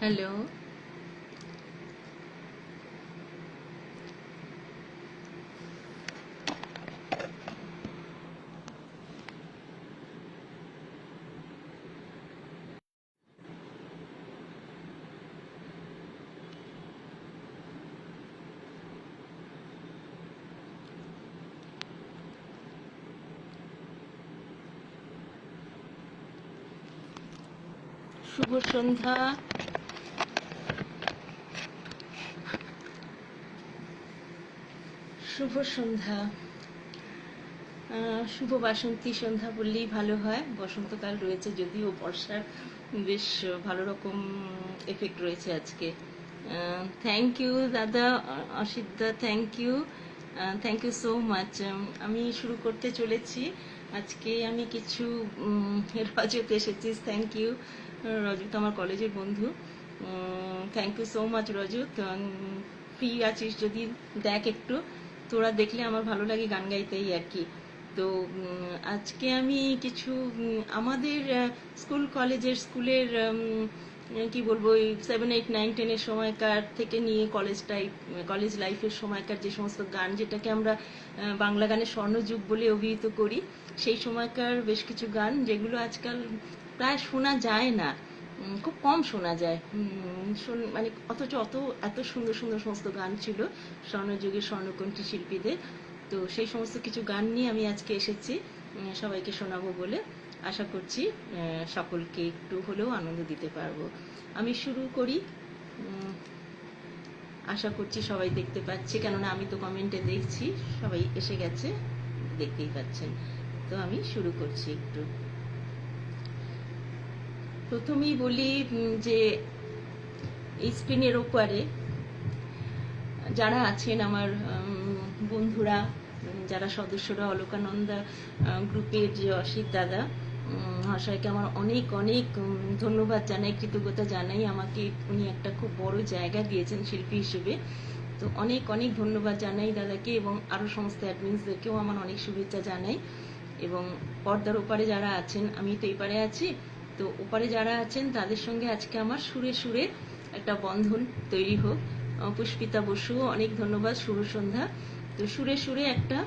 Hello. শুভ সন্ধ্যা। শুভ সন্ধ্যা। শুভ বাসন্তী সন্ধ্যা বললেই ভালো হয়। বসন্তকাল রয়েছে, যদিও বর্ষার বেশ ভালো রকম এফেক্ট রয়েছে আজকে। থ্যাংক ইউ দাদা অসিতদা, থ্যাংক ইউ সো মাচ। আমি শুরু করতে চলেছি। আজকে আমি কিছু রজত এসেছিস, থ্যাংক ইউ রজত, আমার কলেজের বন্ধু। Thank you so much Rajat. Free আছিস যদি দেখ একটু, তোরা দেখলে আমার ভালো লাগে গান গাইতেই আর কি। তো আজকে আমি কিছু আমাদের স্কুলের কি বলবো, 7, 8, 9, 10 সময়কার থেকে নিয়ে কলেজ লাইফের সময়কার যে সমস্ত গান, যেটাকে আমরা বাংলা গানের স্বর্ণযুগ বলে অভিহিত করি, সেই সময়কার বেশ কিছু গান যেগুলো আজকাল প্রায় শোনা যায় না, খুব কম শোনা যায়। মানে অথচ এত সুন্দর সুন্দর সমস্ত গান ছিল স্বর্ণযুগের স্বর্ণকণ্ঠী শিল্পীদের। তো সেই সমস্ত কিছু গান নিয়ে আমি আজকে এসেছি সবাইকে শোনাবো বলে। আশা করছি সকলকে একটু হলেও আনন্দ দিতে পারবো। আমি শুরু করি। আশা করছি সবাই দেখতে পাচ্ছে, কেননা আমি তো কমেন্টে দেখছি সবাই এসে গেছে, দেখতেই পাচ্ছেন। তো আমি শুরু করছি একটু। প্রথমেই বলি যে এই স্ক্রিনের ওপারে যারা আছেন আমার বন্ধুরা, যারা সদস্যরা, অলোকানন্দা গ্রুপের যে অসিত দাদা মহাশয়কে আমার অনেক অনেক ধন্যবাদ জানাই, কৃতজ্ঞতা জানাই। আমাকে উনি একটা খুব বড় জায়গা দিয়েছেন শিল্পী হিসেবে। তো অনেক অনেক ধন্যবাদ জানাই দাদাকে, এবং আরও সমস্ত অ্যাডমিনসদেরকেও আমার অনেক শুভেচ্ছা জানাই। এবং পর্দার ওপারে যারা আছেন, আমি তো এই পারে আছি, তো ওপারে যারা আছেন তাদের সঙ্গে আজকে আমার সুরে সুরে একটা বন্ধন তৈরি হোক। পুষ্পিতা বসু, অনেক ধন্যবাদ, শুভ সন্ধ্যা। তো সুরে সুরে একটা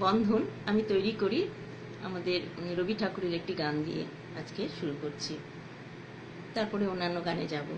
বন্ধন আমি তৈরি করি আমাদের রবি ঠাকুরের একটি গান দিয়ে আজকে শুরু করছি, তারপরে অন্যান্য গানে যাব।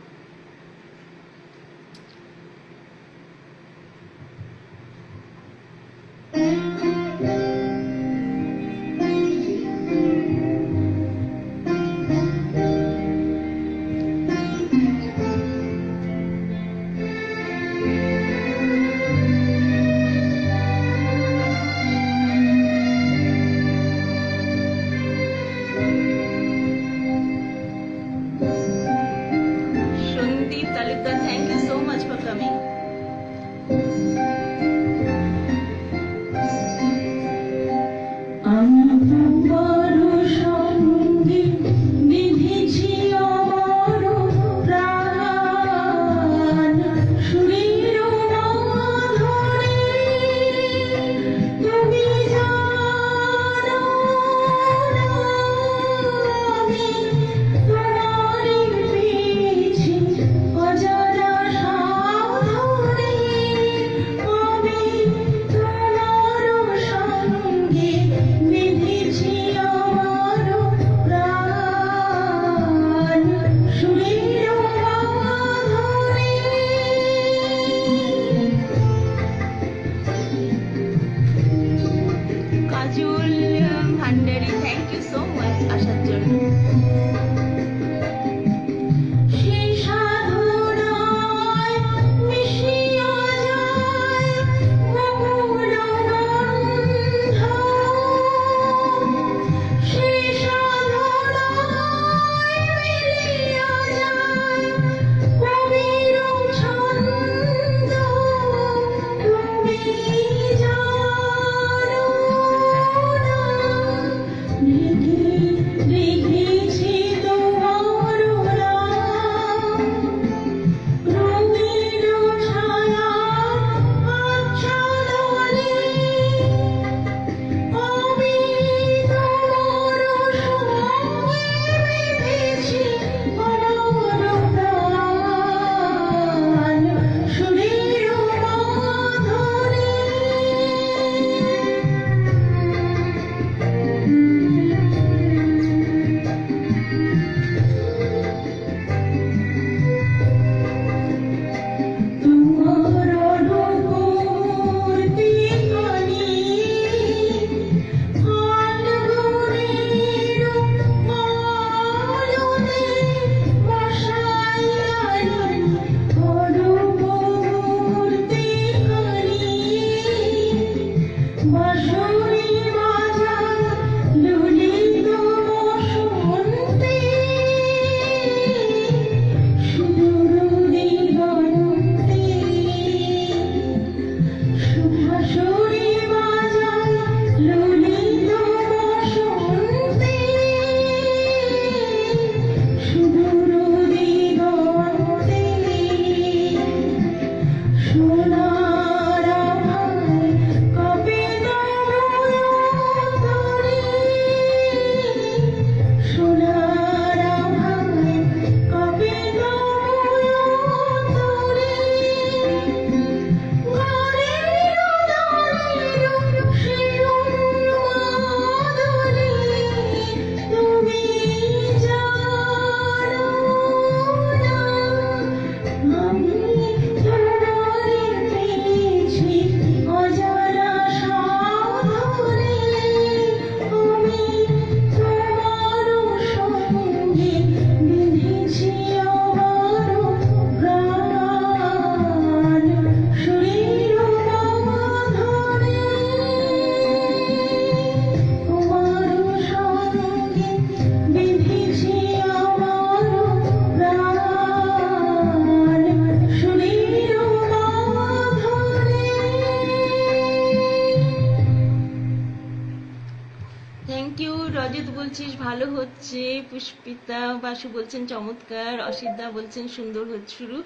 Thank you. রজত বলছিস ভালো হচ্ছে, পুষ্পিতা বাসু বলছেন চমৎকার, অসিতদা বলছেন সুন্দর হচ্ছে শুরু।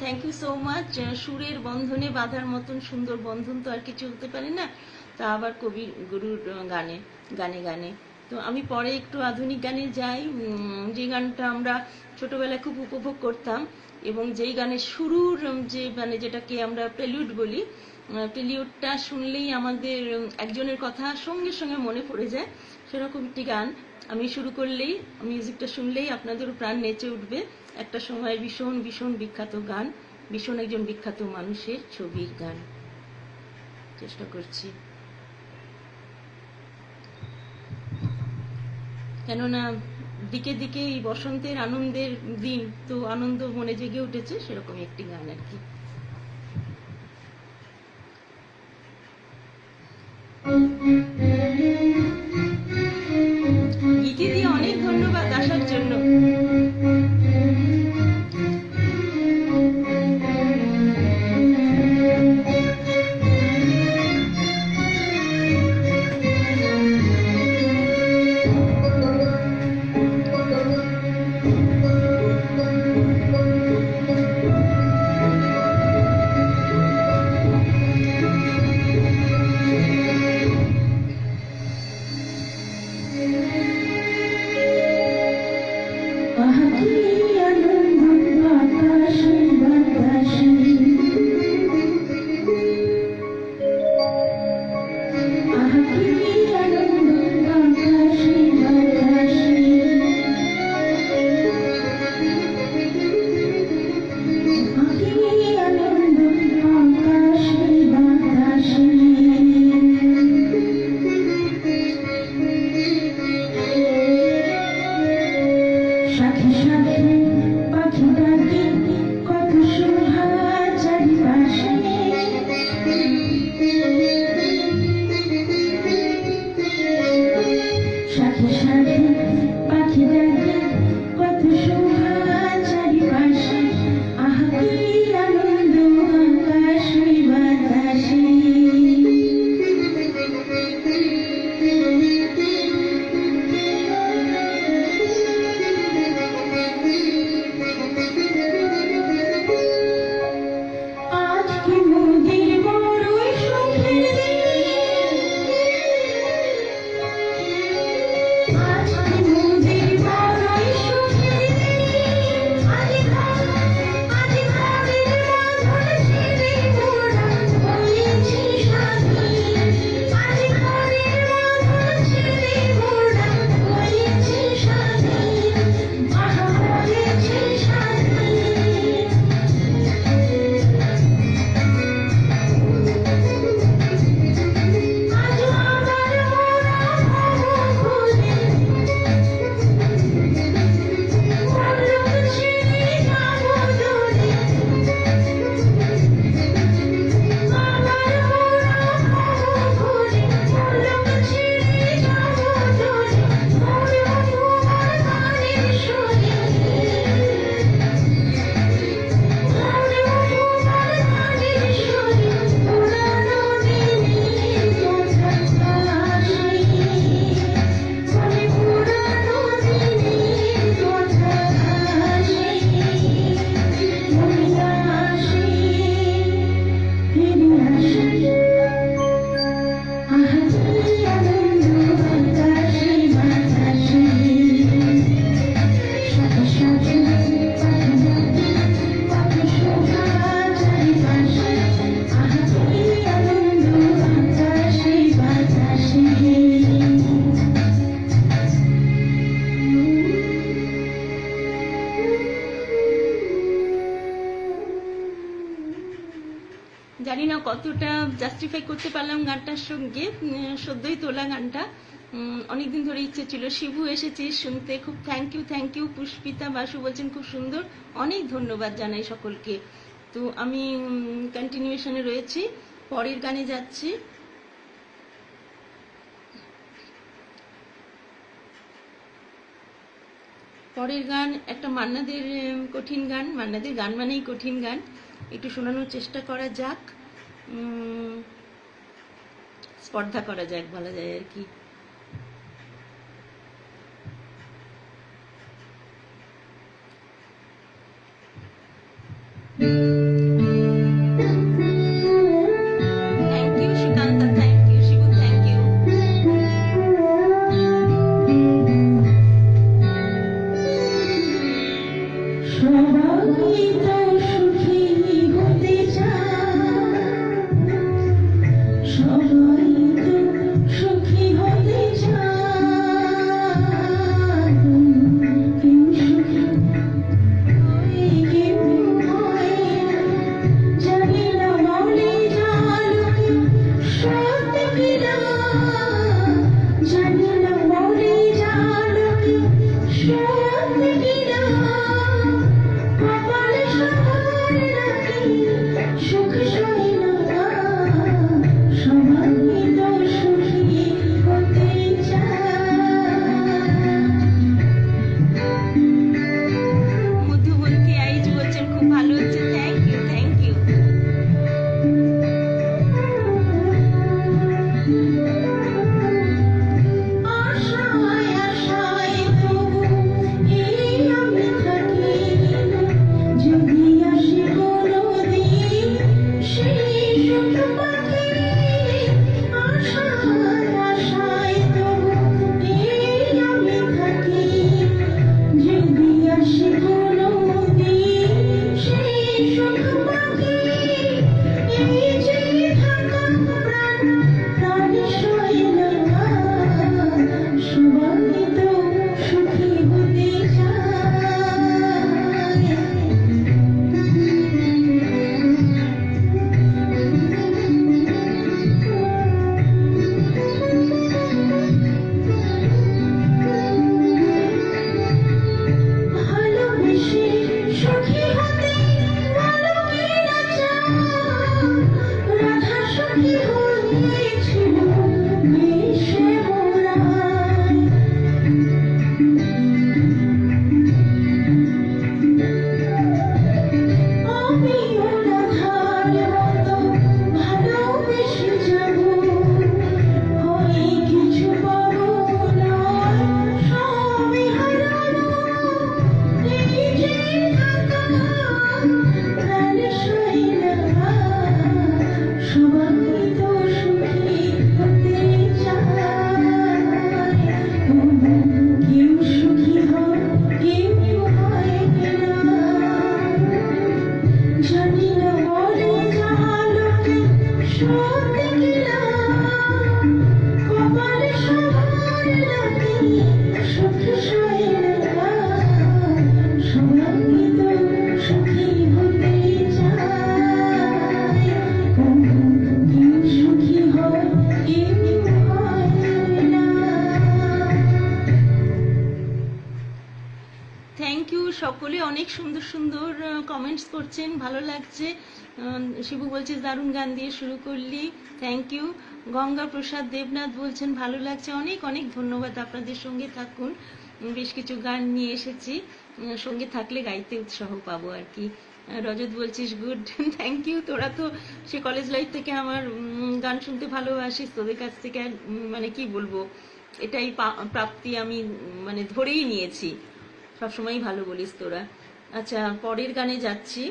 Thank you so much. সুরের বন্ধনে বাঁধার মতন সুন্দর বন্ধন তো আর কিছু হতে পারে না, তা আবার কবির গুরুর গানে গানে গানে। তো আমি পরে একটু আধুনিক গানে যাই, যে গানটা আমরা ছোটবেলায় খুব উপভোগ করতাম এবং যেই গানের শুরুর যে মানে যেটাকে আমরা প্রেলিউড বলি, প্রেলিউডটা শুনলেই আমাদের একজনের কথা সঙ্গে সঙ্গে মনে পড়ে যায়, সেরকম একটি গান আমি শুরু করলেই, মিউজিকটা শুনলেই আপনাদেরও প্রাণ নেচে উঠবে। একটা সময়ের ভীষণ ভীষণ বিখ্যাত গান, ভীষণ একজন বিখ্যাত মানুষের ছবির গান। চেষ্টা করছি, কেননা দিকে দিকে এই বসন্তের আনন্দের দিন, তো আনন্দ মনে জেগে উঠেছে, সেরকম একটি গান আর কি। গীতি দিয়ে অনেক ধন্যবাদ আসার জন্য। জানি না কতটা জাস্টিফাই করতে পারলাম গানটার সঙ্গে, সদ্যই তোলা গানটা, অনেকদিন ধরে ইচ্ছে ছিল। শিবু এসেছিস শুনতে, খুব থ্যাংক ইউ। পুষ্পিতা বাসু বলছেন খুব সুন্দর, অনেক ধন্যবাদ জানাই সকলকে। তো আমি কন্টিনিউশনে রয়েছি, পরের গানে যাচ্ছি। পরের গান একটা মান্নাদের কঠিন গান, মান্নাদের গান মানেই কঠিন গান, একটু শোনানোর চেষ্টা করা যাক, স্পর্ধা করা যাক বলা যায় আর কি। জানি না মরে যাওয়ার কি সত্যি কিনা, কপালে সবার নাকি সুখ সই না, সবাই তো সুখী হতে চায়। মধুবন্তী আইজ বলছেন খুব ভালো হচ্ছে, থ্যাংক ইউ থ্যাংক ইউ। আশায় আশায় তবু এই আমি থাকি, যদি আসে কোনোদিন সেই সুখ পাখি। আশায় আশায় তবু এই আমি থাকি, যদি আসে কোনোদিন সেই সুখ পাখি। এই যে থাকা প্রাণ প্রাণ সয় না, সবাই তো সুখী হতে চায়। ভালোবেসে সুখী হতে ভালো কি না চায়, রাধা সুখী হয়েছিল বেশে মোরায়। আমিও রাধার মতো ভালোবেসে যাব, হয় কিছু পাবো না সবই হারানো। এই যে থাকা প্রাণ সয় না, সবাই তো সুখী হতে চায়। কেউ সুখী হয় কেউ হয় না, জানি না মরে যাওয়ার কি সত্যি কিনা, কপালে সবার নাকি সুখ সয় না, সবাই তো সুখী হতে চায়। কেউ সুখী হয় কেউ হয় না। থ্যাংক ইউ, সকলে অনেক সুন্দর সুন্দর কমেন্টস করছেন, ভালো লাগছে। শিবু বলছে দারুণ গান দিয়ে শুরু করলি, থ্যাংক ইউ। গঙ্গা প্রসাদ দেবনাথ বলছেন ভালো লাগছে, অনেক অনেক ধন্যবাদ। আপনাদের সঙ্গে থাকুন, বেশ কিছু গান নিয়ে এসেছি, সঙ্গে থাকলে গাইতে উৎসাহ পাবো আর কি। রজত বলছিস গুড, থ্যাংক ইউ। তোরা তো সে কলেজ লাইফ থেকে আমার গান শুনতে ভালোবাসিস, তোদের কাছ থেকে আর, মানে কি বলবো, এটাই প্রাপ্তি, আমি মানে ধরেই নিয়েছি, সবসময়ই ভালো বলিস তোরা। আচ্ছা, পরের গানে যাচ্ছি।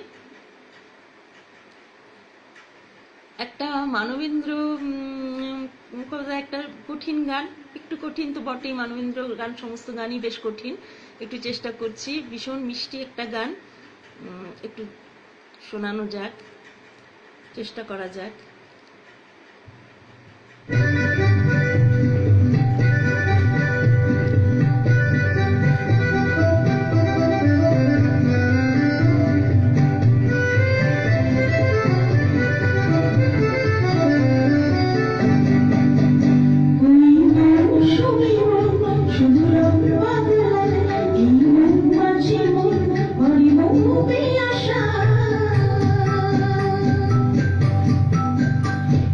একটা মানবেন্দ্র একটা কঠিন গান, একটু কঠিন তো বটেই, মানবেন্দ্র গান সমস্ত গানই বেশ কঠিন, একটু চেষ্টা করছি, ভীষণ মিষ্টি একটা গান, একটু শোনানো যাক, চেষ্টা করা যাক।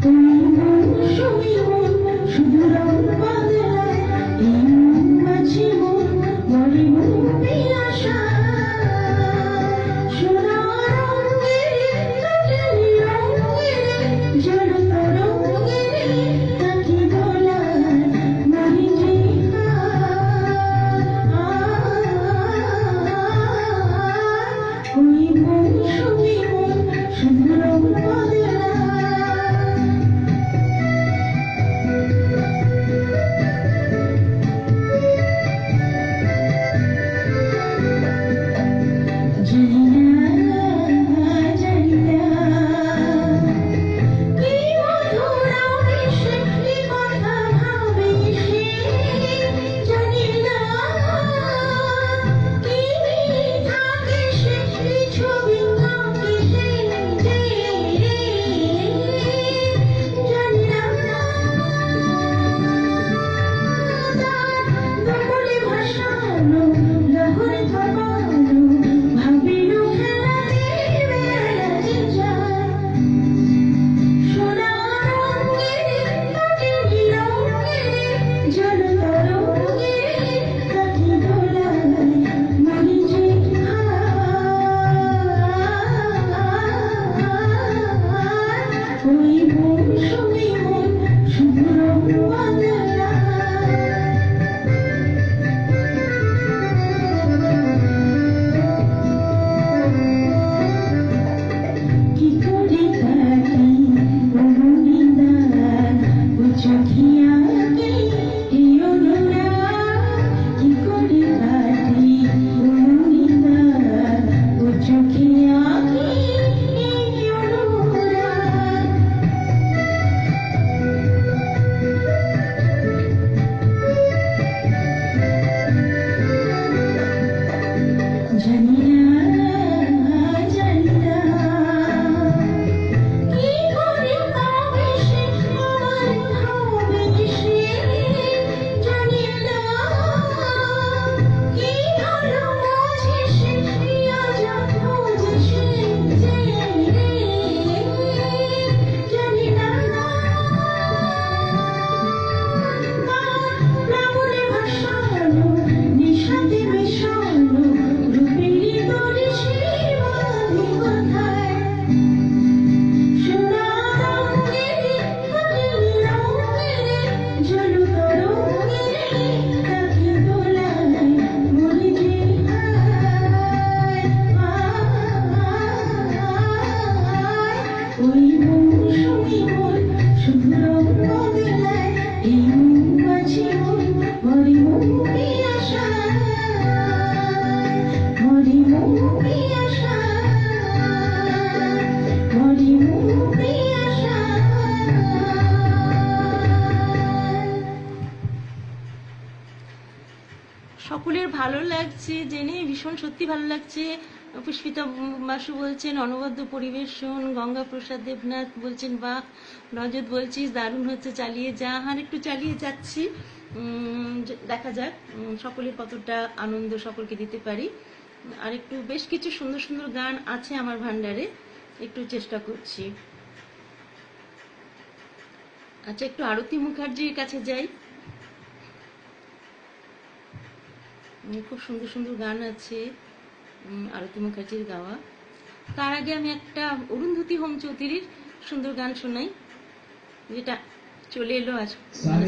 তুমি সকলের ভালো লাগছে জেনে ভীষণ সত্যি ভালো লাগছে। পুষ্পিতা বাসু বলছেন অনবদ্য পরিবেশন, গঙ্গা প্রসাদ দেবনাথ বলছেন বাহ, রজত বলছিস দারুণ হচ্ছে, চালিয়ে যা। আর একটু চালিয়ে যাচ্ছি, দেখা যাক সকলের কতটা আনন্দ সকলকে দিতে পারি। আর একটু বেশ কিছু সুন্দর সুন্দর গান আছে আমার ভান্ডারে, একটু চেষ্টা করছি। আচ্ছা, একটু আরতি মুখার্জির কাছে যাই। খুব সুন্দর সুন্দর গান আছে আরতি মুখার্জির গাওয়া। তার আগে আমি একটা অরুন্ধতী হোম চৌধুরীর সুন্দর গান শোনাই, যেটা চলে এলো আজ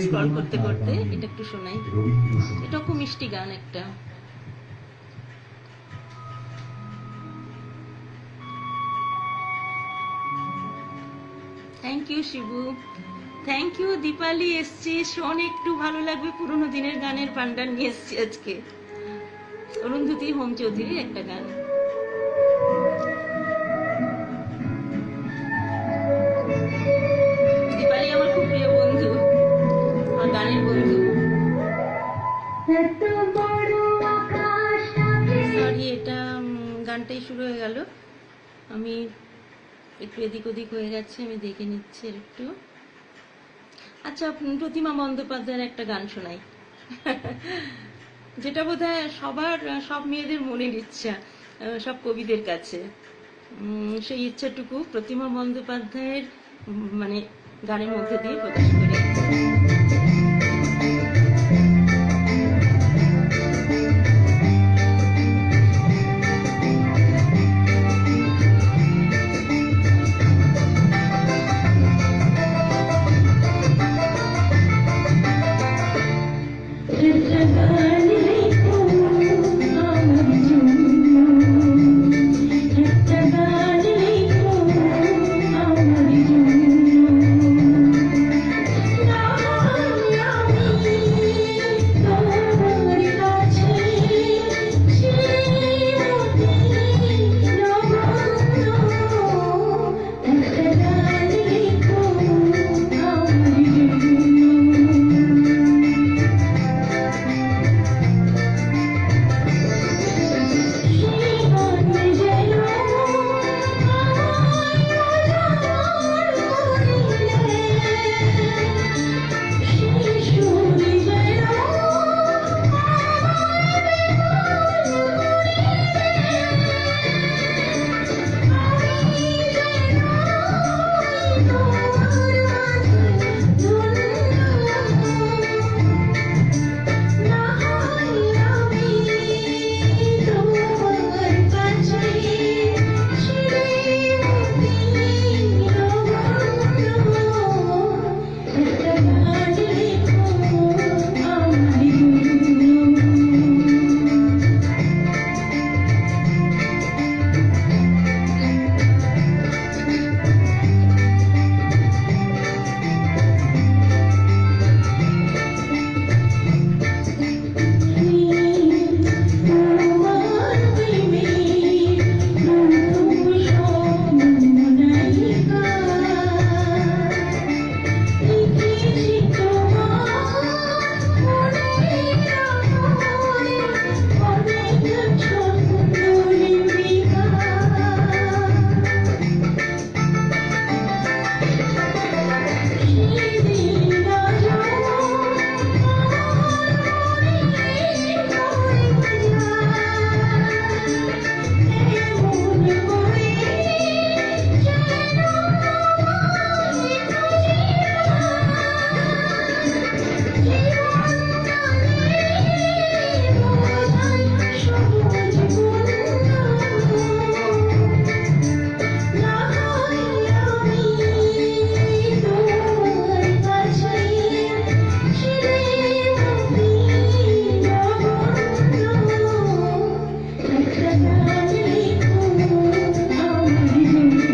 স্ক্রল করতে করতে। এটা একটু শোনাই, এটা খুব মিষ্টি গান একটা। Thank you Shibu, thank you Dipali. এসছি শোন, একটু ভালো লাগবে, পুরোনো দিনের গানের ভান্ডার নিয়ে এসছি আজকে। অরুন্ধতী হোম চৌধুরীর একটা গান। দীপালি আমার খুব প্রিয় বন্ধু, আমার গানের বন্ধু। এত বড় আকাশ সরি, এটা গানটাই শুরু হয়ে গেল, আমি একটু এদিক ওদিক হয়ে গেছে, আমি দেখে নিচ্ছি একটু। আচ্ছা, প্রতিমা বন্দ্যোপাধ্যায়ের একটা গান শোনাই, যেটা বোধহয় সব মেয়েদের মনের ইচ্ছা, সব কবিদের কাছে। সেই ইচ্ছাটুকু প্রতিমা বন্দ্যোপাধ্যায়ের মানে গানের মধ্যে দিয়ে প্রকাশ করি। একটা গান লেখো আমার জন্য, একটা গান লেখো আমার জন্য। আমি তোমার কাছে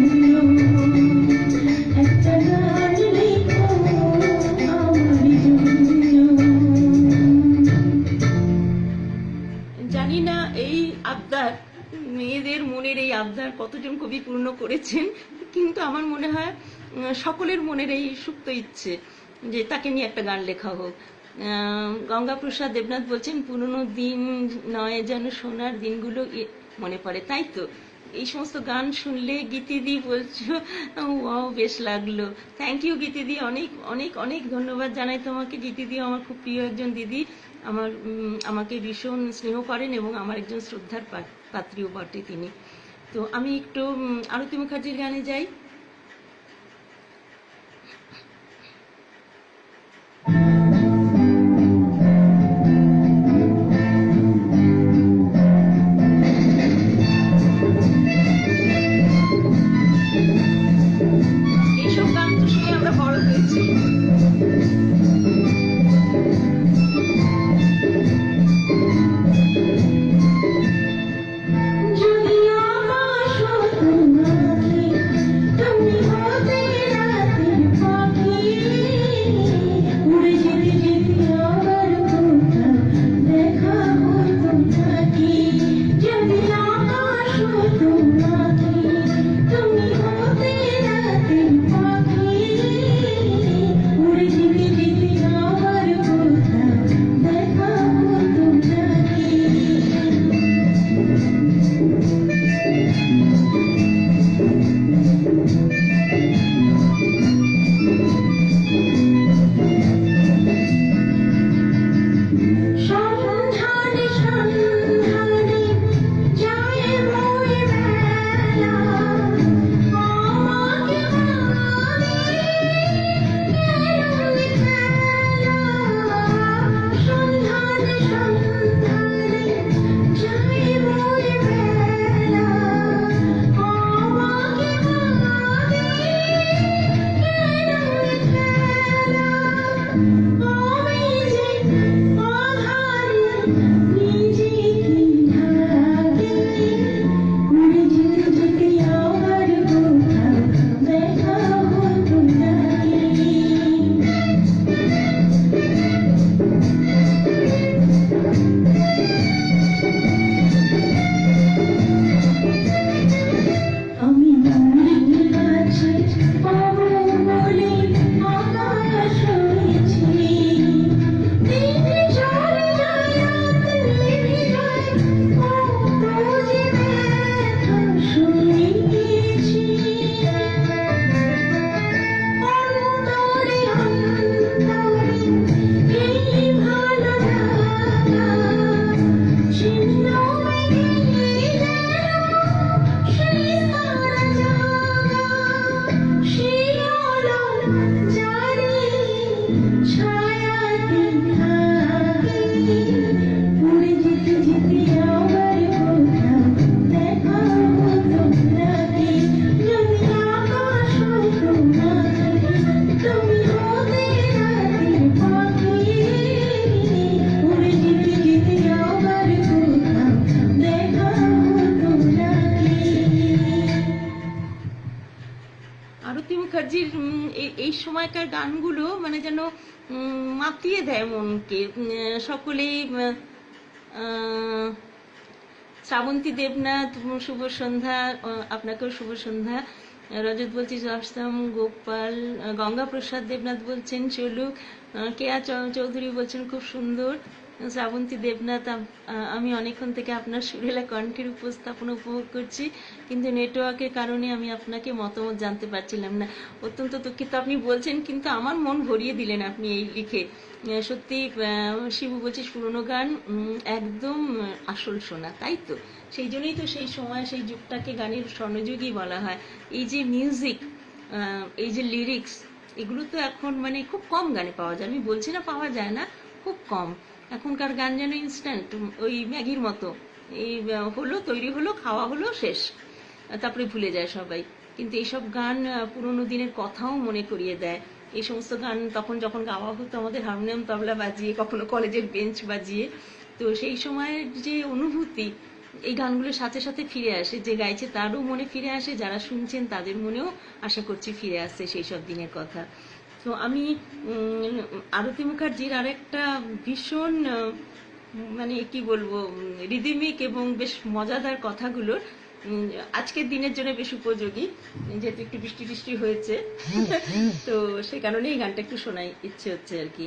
চিরদিন রব। একটা গান লেখো আমার জন্য। জানি না এই আবদার, মেয়েদের মনের এই আবদার কতজন কবি পূর্ণ করেছেন, কিন্তু আমার মনে হয় সকলের মনের এই সুপ্ত ইচ্ছে যে তাকে নিয়ে একটা গান লেখা হোক। গঙ্গা প্রসাদ দেবনাথ বলছেন পুরনো দিন নয় যেন সোনার দিনগুলো মনে পড়ে, তাই তো। এই সমস্ত গান শুনলে গীতিদি বলছো ওয়াও বেশ লাগলো। থ্যাংক ইউ গীতিদি, অনেক অনেক অনেক ধন্যবাদ জানাই তোমাকে। গীতিদি আমার খুব প্রিয় একজন দিদি, আমাকে ভীষণ স্নেহ করেন এবং আমার একজন শ্রদ্ধার পাত্রীও বটে তিনি। তো আমি একটু আরতি মুখার্জির গানে যাই। এইসব গান তো শুনে আমরা বড় হয়েছি। যদি আকাশ তোমাকে তুমি হতে রাতের পাখি উড়ে যেতে যেতে আবার কোথাও দেখা হতো নাকি যদি আকাশ তোমাকে তুমি হতে রাতের পাখি উড়ে যেতে যেতে আবার কোথাও দেখা হতো নাকি সন্ধানে সন্ধানে যায় বয়ে বেলা আমাকে ভাবে কেন খেলা সন্ধানে সন্ধানে যায় বয়ে বেলা আমাকে ভাবে আমি যে আধারে নিজেকে ঢাকি উড়ে যেতে যেতে আবার কোথাও দেখা হতো নাকি আমি নদীর কাছে পাবো বলে আকাশ হয়েছি দিন চলে যায় রাত নেমে যায় কত যে ব্যথা শুনেছি অন্তরে অন্তরে এই ভালো লাগা ছিন্ন হয়ে গেল সেই তারা জাগা সেই আলো জানি ছায়াতে থাকি উড়ে যেতে যেতে আবার কোথাও দেখা হতো নাকি যদি আকাশ হতো নাকি তুমি হতে রাতের পাখি উড়ে যেতে যেতে আবার কোথাও দেখা হতো নাকি আরতি মুখার্জির এই সময়কার গানগুলো মানে যেন মাতিয়ে দেয় মনকে। সকলেই শ্রাবন্তী দেবনাথ শুভ সন্ধ্যা, আপনাকেও শুভ সন্ধ্যা। রজত বলছি আসতাম, গোপাল গঙ্গা প্রসাদ দেবনাথ বলছেন চলুক, কেয়া চৌধুরী বলছেন খুব সুন্দর। শ্রাবন্তী দেবনাথ আমি অনেকক্ষণ থেকে আপনার সুরেলা কণ্ঠের উপস্থাপনা উপভোগ করছি, কিন্তু নেটওয়ার্কের কারণে আমি আপনাকে মতামত জানতে পারছিলাম না। অত্যন্ত দুঃখিত, আপনি বলছেন কিন্তু আমার মন ভরিয়ে দিলেন আপনি এই লিখে। সত্যি শিবু বলছিস পুরোনো গান একদম আসল শোনা, তাই তো। সেই জন্যই তো সেই সময় সেই যুগটাকে গানের স্বর্ণযুগই বলা হয়। এই যে মিউজিক, এই যে লিরিক্স, এগুলো তো এখন মানে খুব কম গানে পাওয়া যায়। আমি বলছি না পাওয়া যায় না, খুব কম। এখনকার গান যেন ইনস্ট্যান্ট, ওই ম্যাগির মতো, এই হলো তৈরি হলো খাওয়া হলো শেষ, তারপরে ভুলে যায় সবাই। কিন্তু এইসব গান পুরোনো দিনের কথাও মনে করিয়ে দেয়। এই সমস্ত গান তখন যখন গাওয়া হতো আমাদের হারমোনিয়াম তবলা বাজিয়ে, কখনো কলেজের বেঞ্চ বাজিয়ে, তো সেই সময়ের যে অনুভূতি এই গানগুলোর সাথে সাথে ফিরে আসে। যে গাইছে তারও মনে ফিরে আসে, যারা শুনছেন তাদের মনেও আশা করছি ফিরে আসছে সেই সব দিনের কথা। তো আমি আরতি মুখার্জির আরেকটা ভীষণ মানে কি বলবো রিদিমিক এবং বেশ মজাদার কথাগুলোর আজকের দিনের জন্য বেশ উপযোগী, যেহেতু একটু বৃষ্টি টিষ্টি হয়েছে তো সে কারণে এই গানটা একটু শোনাই ইচ্ছে হচ্ছে আর কি।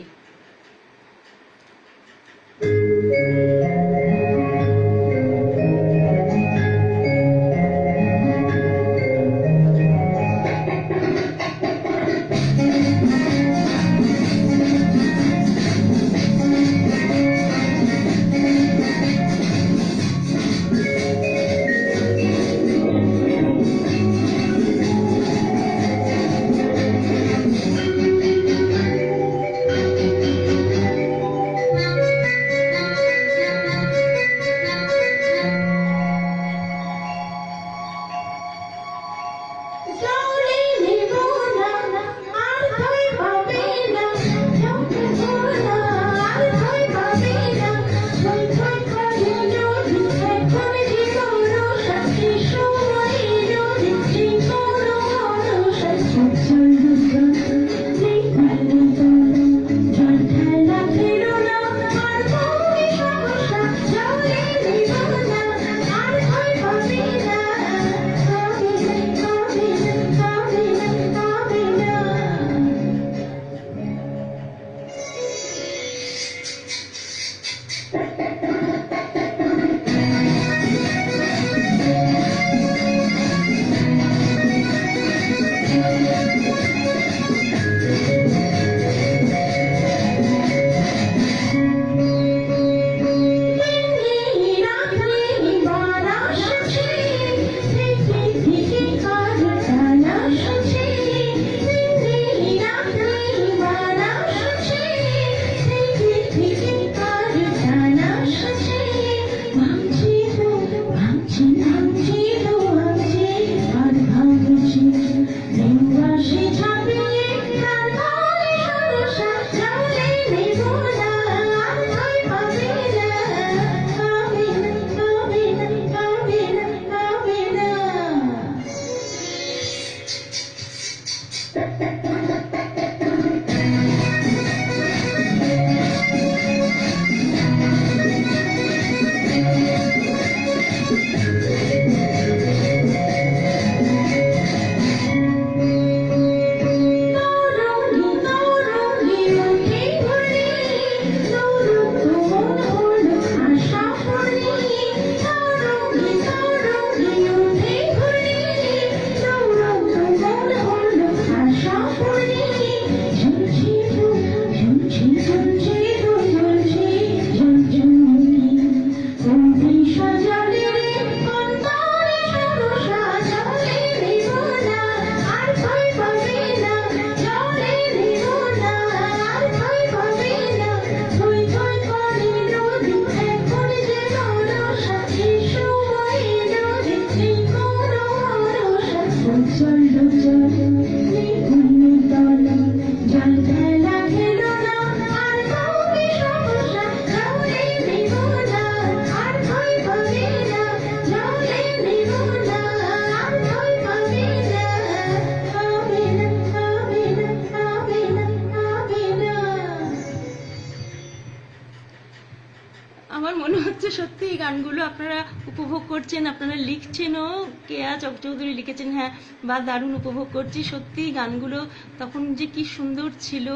আমার মনে হচ্ছে সত্যি এই গানগুলো আপনারা উপভোগ করছেন, আপনারা লিখছেনও। কেয়া চৌধুরী লিখেছেন হ্যাঁ বা দারুণ উপভোগ করছি। সত্যি গানগুলো তখন যে কি সুন্দর ছিল,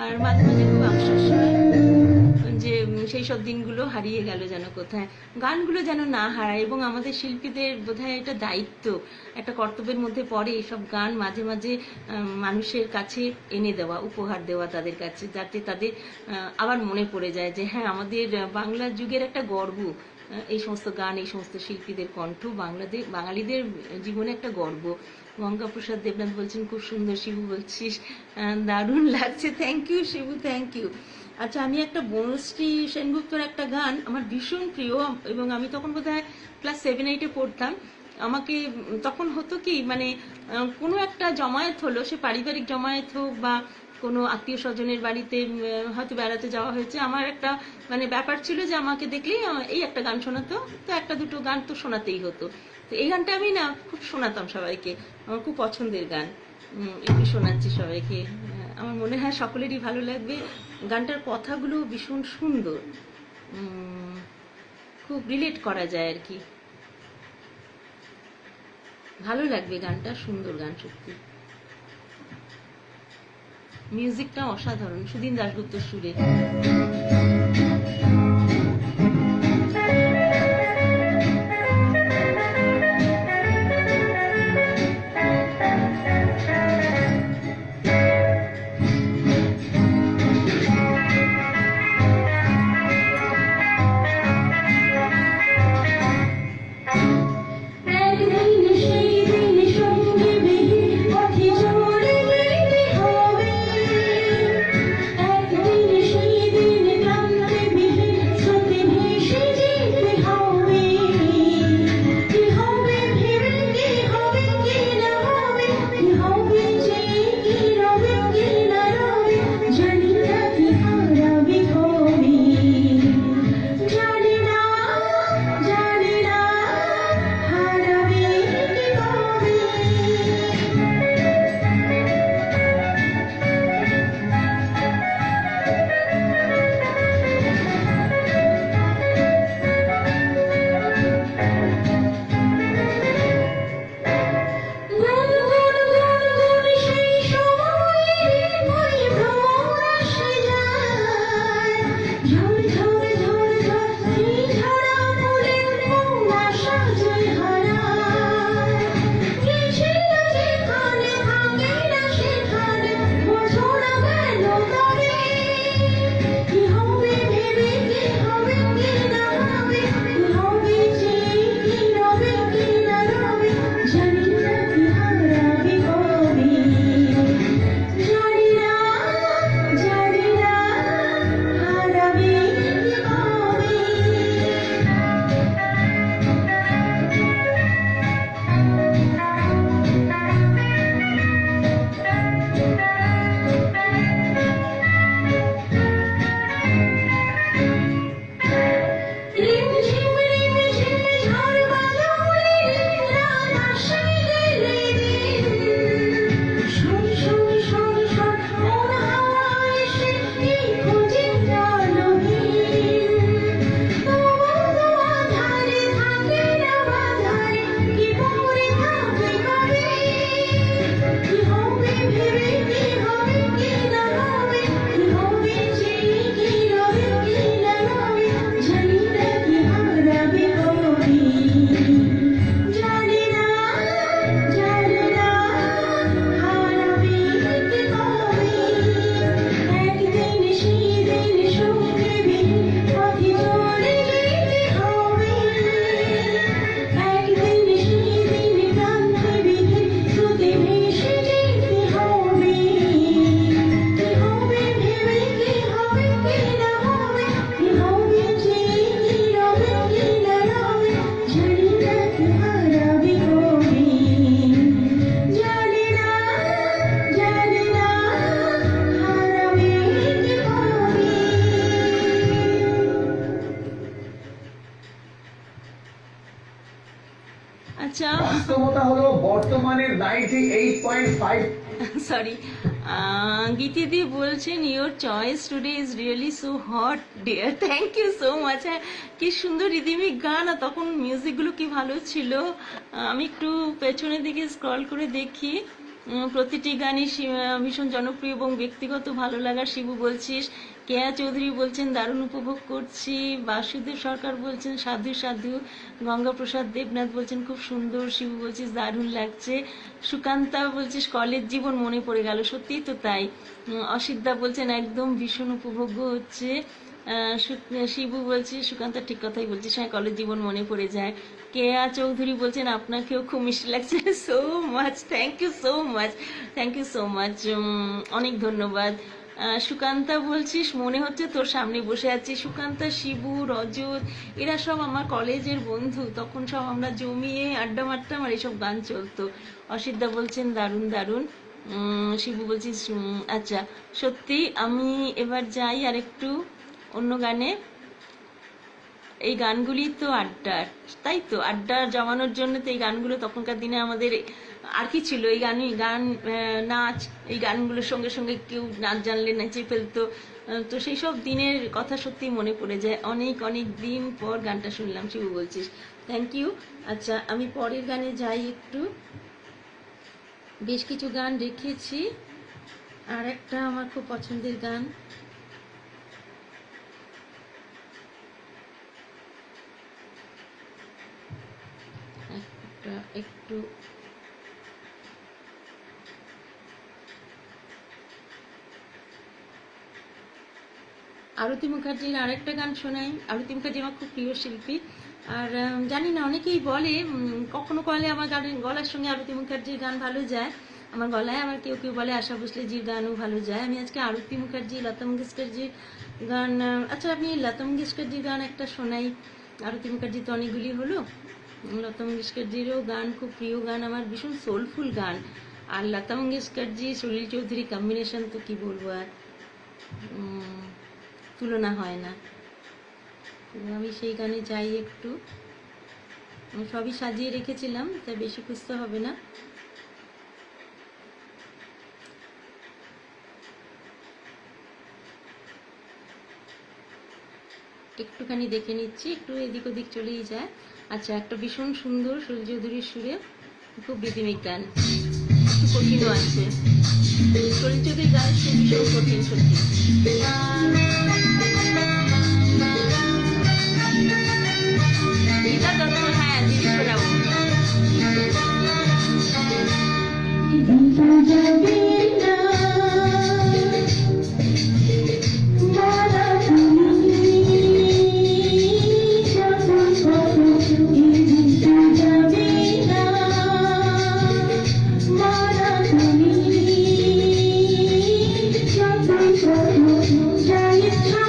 আর মাঝে মাঝে খুব আফসোস হয় যে সেই সব দিনগুলো হারিয়ে গেল যেন কোথায়। গানগুলো যেন না হারায়, এবং আমাদের শিল্পীদের বোধহয় এটা দায়িত্ব, একটা কর্তব্যের মধ্যে পড়ে এইসব গান মাঝে মাঝে মানুষের কাছে এনে দেওয়া, উপহার দেওয়া তাদের কাছে, যাতে তাদের আবার মনে পড়ে যায় যে হ্যাঁ আমাদের বাংলা যুগের একটা গর্ব। এই সমস্ত গান, এই সমস্ত শিল্পীদের কণ্ঠ বাঙালিদের জীবনে একটা গর্ব। গঙ্গাপ্রসাদ দেবনাথ বলছেন খুব সুন্দর। শিবু বলছিস দারুণ লাগছে। Thank you Shibu, thank you. আচ্ছা, আমি একটা বনশ্রী সেনগুপ্তর একটা গান আমার ভীষণ প্রিয়, এবং আমি তখন বোধহয় ক্লাস 7-8-এ পড়তাম। আমাকে তখন হতো কি, মানে কোনো একটা জমায়েত হলো, সে পারিবারিক জমায়েত হোক বা কোনো আত্মীয় স্বজনের বাড়িতে হয়তো বেড়াতে যাওয়া হয়েছে, আমার একটা মানে ব্যাপার ছিল যে আমাকে দেখলেই এই একটা গান শোনাতো, তো একটা দুটো গান তো শোনাতেই হতো। তো এই গানটা আমি না খুব শোনাতাম সবাইকে, আমার খুব পছন্দের গান। একটু শোনাচ্ছি সবাইকে, আমার মনে হয় সকলেরই ভালো লাগবে। গানটার কথাগুলো ভীষণ সুন্দর, খুব রিলেট করা যায় আর কি, ভালো লাগবে গানটা, সুন্দর গান সত্যি। মিউজিকটা অসাধারণ, সুদিন দাশগুপ্তর সুরে। একদিন সেই দিন সঙ্গে বেগে পথে চলে যেতে হবে, একদিন সেই দিন ক্লান্তি বিহে স্রোতে ভেসে যেতে হবে। কি হবে ভেবে, কি হবে কি না হবে, কি হবে যে কি রবে কি না রবে, জানি না কি হারাবে কবে, জানি না জানি না হারাবে কি কবে। গুন গুন গুন গুন সেই সময়ে ওই ভ্রমর আসে যায়, ঝড় ঝড় ঝড় ঝড় সেই ঝরা ফুলে মন আশা যে হারায়। গেছে না যেখানে থাকে না সেখানে, বোঝো না কেন তবে, কি হবে ভেবে কি হবে কি না হবে, কি হবে যে কি রবে কি না রবে, জানি না কি হারাবে কবে, জানি না জানি না হারাবে কি কবে। রিমঝিম রিমঝিম ঝড় বাদলে রাত আসে গেলে দিন, শোন শোন শোন শোন মন হাওয়া এসে এই খোঁজে প্রাণহীন। তবু তো আধারে থাকে না বাধারে, কি পড়ে থাকে কবে, কি হবে ভেবে কি হবে কি না হবে, কি হবে যে কি রবে কি না রবে, জানি না কি হারাবে কবে, জানি না জানি না হারাবে কি কবে। একদিন সেই দিন সঙ্গে বেগে পথে চলে যেতে হবে, একদিন সেই দিন ক্লান্তি বিহে স্রোতে ভেসে যেতে হবে। কি হবে ভেবে কি হবে কি না হবে, কি হবে যে কি রবে কি না রবে, জানি না কি হারাবে কবে, জানি না জানি না হারাবে কি কবে। আচ্ছা, বাস্তবতা হলো বর্তমানে 98.5 সরি, গীতিদি বলছেন your choice today is really so hot dear, thank you so much. হ্যাঁ, কি সুন্দর রিদিমিক গান, আর তখন মিউজিকগুলো কি ভালো ছিল। আমি একটু পেছনের দিকে স্ক্রল করে দেখি, প্রতিটি গানই ভীষণ জনপ্রিয় এবং ব্যক্তিগত ভালো লাগা। শিবু বলছিস, কেয়া চৌধুরী বলছেন দারুণ উপভোগ করছি, বাসুদেব সরকার বলছেন সাধু সাধু, গঙ্গাপ্রসাদ দেবনাথ বলছেন খুব সুন্দর, শিবু বলছিস দারুণ লাগছে, সুকান্তা বলছিস কলেজ জীবন মনে পড়ে গেল, সত্যিই তো তাই। অসিতদা বলছেন একদম ভীষণ উপভোগ্য হচ্ছে। শিবু বলছি সুকান্ত ঠিক কথাই বলছিস, হ্যাঁ কলেজ জীবন মনে পড়ে যায়। কেয়া চৌধুরী বলছেন আপনাকেও খুব মিষ্টি লাগছে, so much, thank you so much, thank you so much, অনেক ধন্যবাদ। সুকান্তা বলছিস মনে হচ্ছে তোর সামনে বসে আছি। সুকান্তা, শিবু, রজত এরা সব আমার কলেজের বন্ধু, তখন সব আমরা জমিয়ে আড্ডা মারতাম আর এইসব গান চলতো। অসিতদা বলছেন দারুণ দারুণ। শিবু বলছিস আচ্ছা সত্যি। আমি এবার যাই আর একটু অন্য গানে। এই গানগুলি তো আড্ডার, তাই তো, আড্ডা জমানোর জন্য তো এই গানগুলো তখনকার দিনে আমাদের আর কি ছিল, এই গান নাচ, এই গানগুলোর সঙ্গে সঙ্গে কেউ নাচ জানলে নেচে ফেলতো। তো সেই সব দিনের কথা সত্যি মনে পড়ে যায়। অনেক অনেক দিন পর গানটা শুনলাম, শিবু বলছিস, থ্যাংক ইউ। আচ্ছা আমি পরের গানে যাই একটু, বেশ কিছু গান রেখেছি, আর একটা আমার খুব পছন্দের গান। একটু আরতি মুখার্জির আরেকটা গান শোনাই। আরতি মুখার্জি আমার খুব প্রিয় শিল্পী, আর জানি না অনেকেই বলে কখনো কলে আমার গলার সঙ্গে আরতি মুখার্জির গান ভালো যায় আমার গলায়, আবার কেউ কেউ বলে আশা ভোসলেজির গানও ভালো যায়। আমি আজকে আরতি মুখার্জি, লতা মঙ্গেশকরজির গান, আচ্ছা আপনি লতা মঙ্গেশকরজির গান একটা শোনাই। আরতি মুখার্জি তো অনেকগুলি হলো, লতা মঙ্গেশকরজিরও গান খুব প্রিয় গান আমার, ভীষণ সোলফুল গান। আর লতা মঙ্গেশকরজি সলিল চৌধুরী কম্বিনেশন তো কি বলবো আর, তুলনা হয় না। আমি সেই গানে যাই একটু, আমি সবই সাজিয়ে রেখেছিলাম তাই বেশি খুঁজতে হবে না। একটুখানি দেখে নিচ্ছি, একটু এদিক ওদিক চলেই যায়। আচ্ছা একটা ভীষণ সুন্দর সলিল চৌধুরীর সুরে খুব রিদিমিক গান, একটু কঠিনও আছে। সলিল চৌধুরীর গান সে ভীষণ কঠিন সত্যি। এটা তো হ্যাঁ দিদি শোনাবো। Giant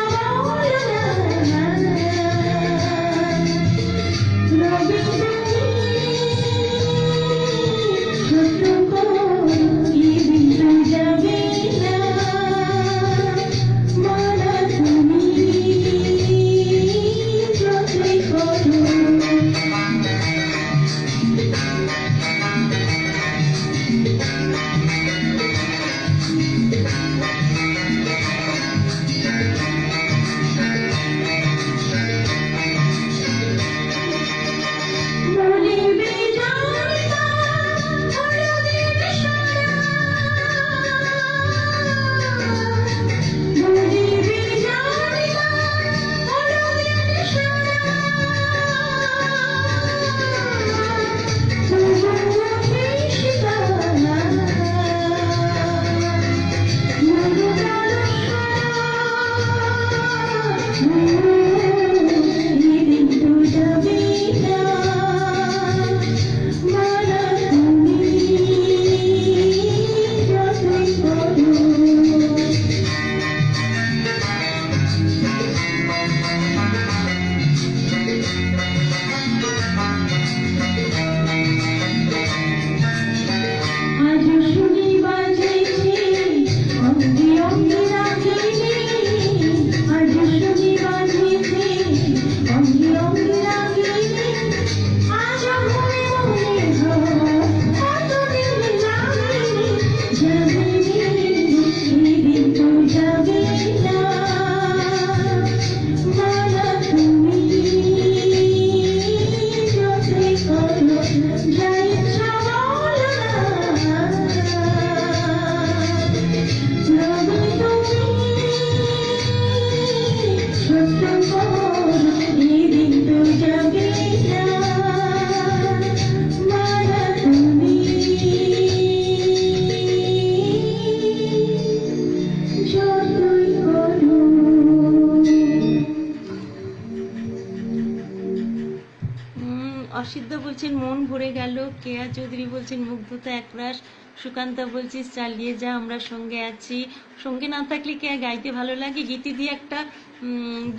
অসিদ্ধা বলছেন মন ভরে গেল, কেয়া চৌধুরী বলছেন মুগ্ধতা একরাশ, সুকান্তা বলছিস চালিয়ে যা, আমরা সঙ্গে আছি। সঙ্গে না থাকলে কেয়া গাইতে ভালো লাগে। গীতি দিয়ে একটা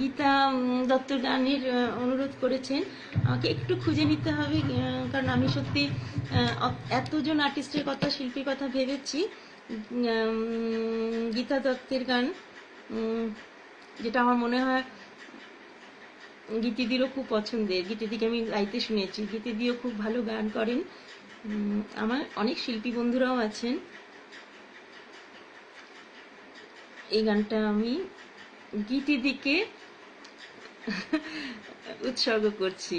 গীতা দত্তর গানের অনুরোধ করেছেন, আমাকে একটু খুঁজে নিতে হবে, কারণ আমি সত্যি এতজন আর্টিস্টের কথা, শিল্পীর কথা ভেবেছি। গীতা দত্তের গান, যেটা আমার মনে হয় গীতিদিরও খুব পছন্দের, গীতিদিকে আমি গাইতে শুনেছি, গীতিদিও খুব ভালো গান করেন। আমার অনেক শিল্পী বন্ধুরাও আছেন। এই গানটা আমি গীতিদিকে উৎসর্গ করছি।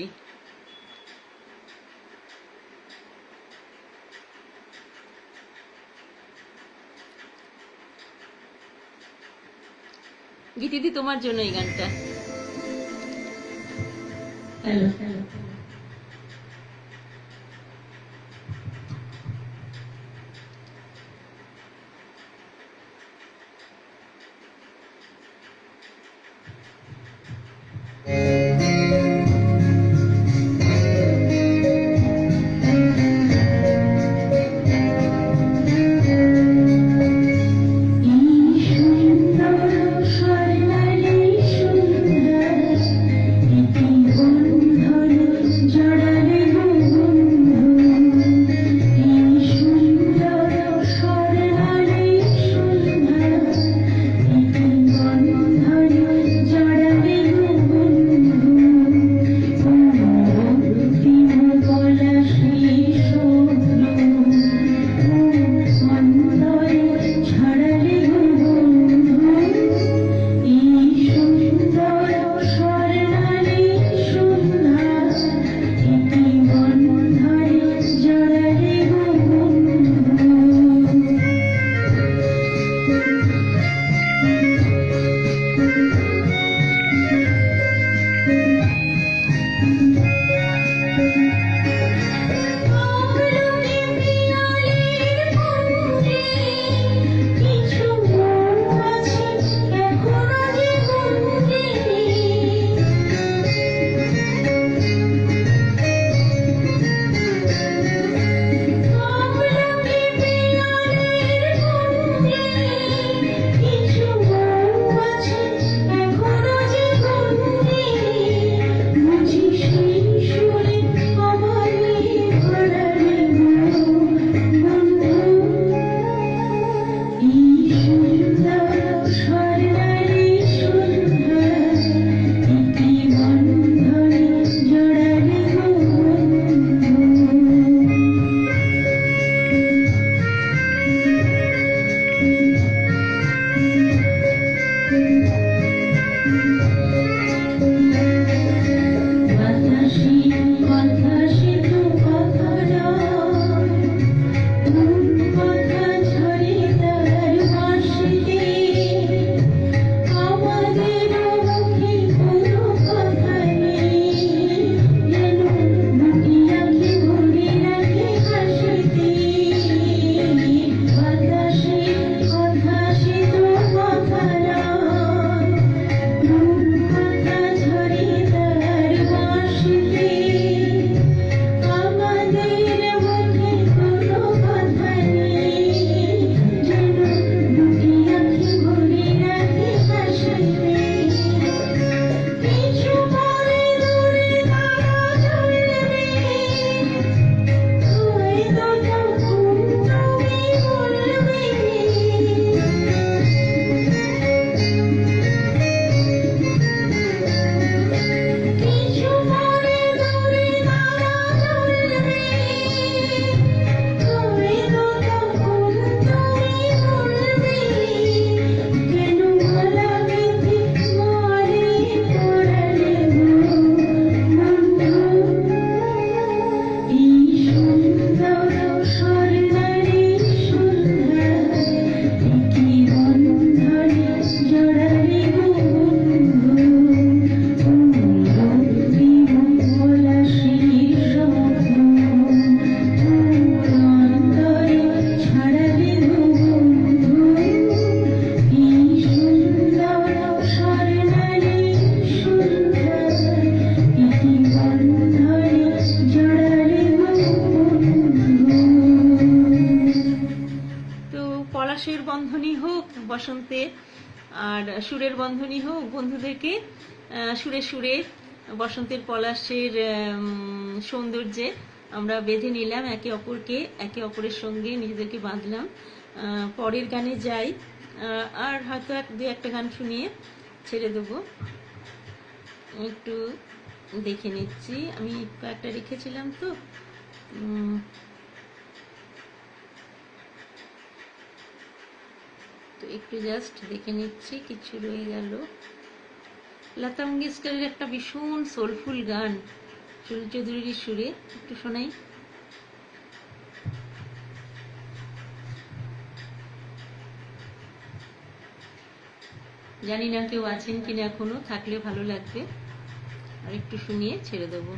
গীতিদি তোমার জন্য এই গানটা। হ্যালো হ্যালো বসন্তে। আর সুরের বন্ধনী হোক বন্ধুদেরকে, সুরে সুরে বসন্তের পলাশের সৌন্দর্যে আমরা বেঁধে নিলাম একে অপরকে, একে অপরের সঙ্গে নিজেদেরকে বাঁধলাম। পরের গানে যাই, আর হয়তো দু একটা গান শুনিয়ে ছেড়ে দেবো। একটু দেখে নিচ্ছি, আমি কয়েকটা রেখেছিলাম তো। তো একটু জাস্ট দেখে নিচ্ছি, কিছু রয়ে গেল। লতা মঙ্গেশকরের একটা ভীষণ সোলফুল গান, সুনীল চৌধুরীর সুরে, একটু শোনাই। জানি না কেউ আছেন কিনা, এখনো থাকলে ভালো লাগবে। আর একটু শুনিয়ে ছেড়ে দেবো।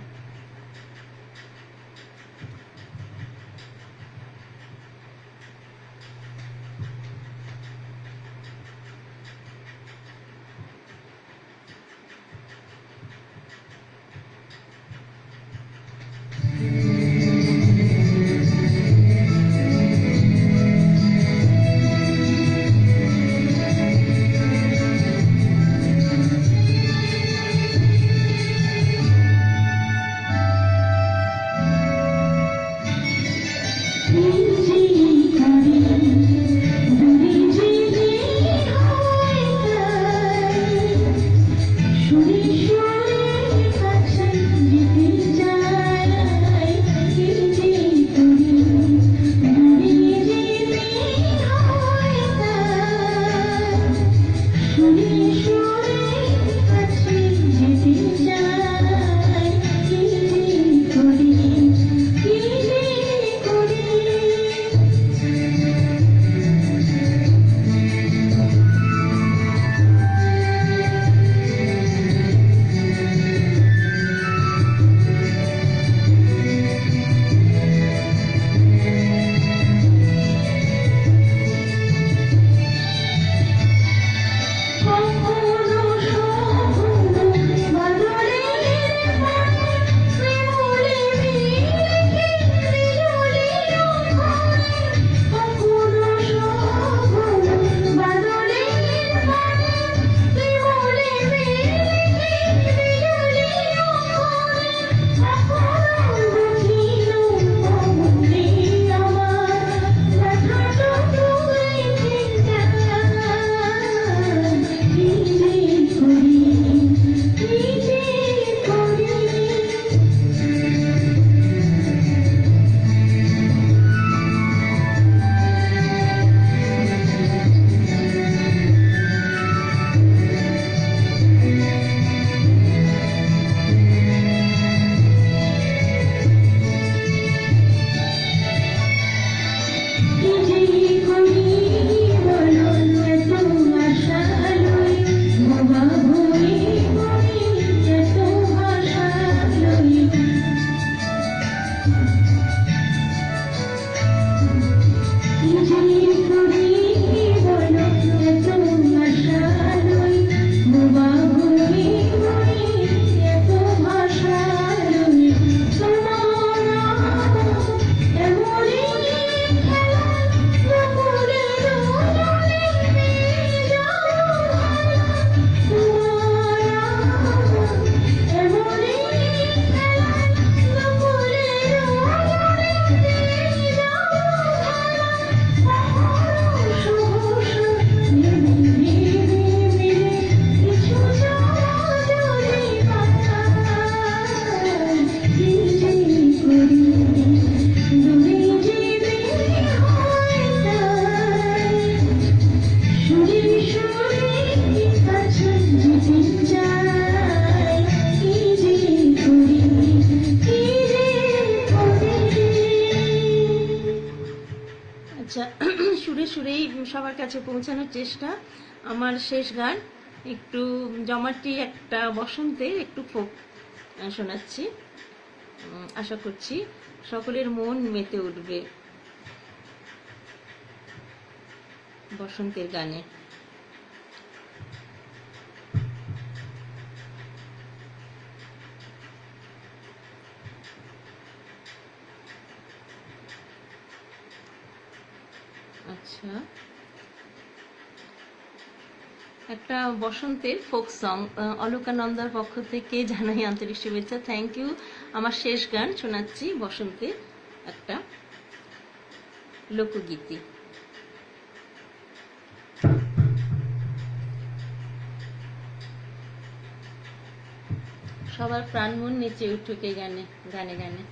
আচ্ছা, সুরে সুরেই সবার কাছে পৌঁছানোর চেষ্টা। আমার শেষ গান একটু জমাটি একটা বসন্তের একটু ফোক শোনাচ্ছি। আশা করছি সকলের মন মেতে উঠবে বসন্তের গানে। আচ্ছা, একটা বসন্তের ফোক সং অলকানন্দার পক্ষ থেকে জানাই আন্তরিক শুভেচ্ছা। Thank you. আমার শেষ গান শোনাচ্ছি বসন্তের একটা লোকগীতি। সবার প্রাণ মন নেচে উঠুক এই গানে গানে গানে।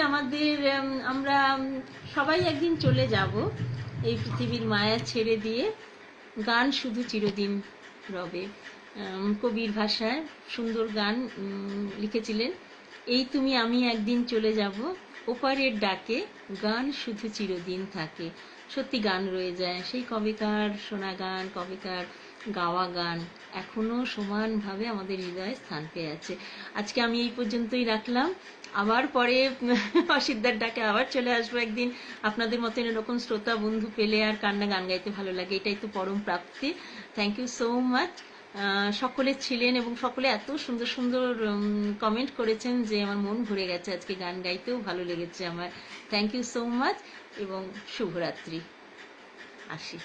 আমাদের আমরা সবাই একদিন চলে যাব এই পৃথিবীর মায়া ছেড়ে দিয়ে। গান শুধু চিরদিন রবে। কবির ভাষায় সুন্দর গান লিখেছিলেন, এই তুমি আমি একদিন চলে যাব, ওপারের ডাকে গান শুধু চিরদিন থাকে। সত্যি গান রয়ে যায়, সেই কবেকার শোনা গান, কবেকার গাওয়া গান এখনো সমানভাবে আমাদের হৃদয়ে স্থান পেয়ে আছে। আজকে আমি এই পর্যন্তই রাখলাম, আবার পরে অসিদ্ধার ডাকে আবার চলে আসবো একদিন। আপনাদের মতন এরকম শ্রোতা বন্ধু পেলে আর কান্না গান গাইতে ভালো লাগে, এটাই তো পরম প্রাপ্তি। Thank you so much. সকলে ছিলেন এবং সকলে এত সুন্দর সুন্দর কমেন্ট করেছেন যে আমার মন ভরে গেছে, আজকে গান গাইতেও ভালো লেগেছে আমার। থ্যাংক ইউ সো মাচ এবং শুভরাত্রি। আসি।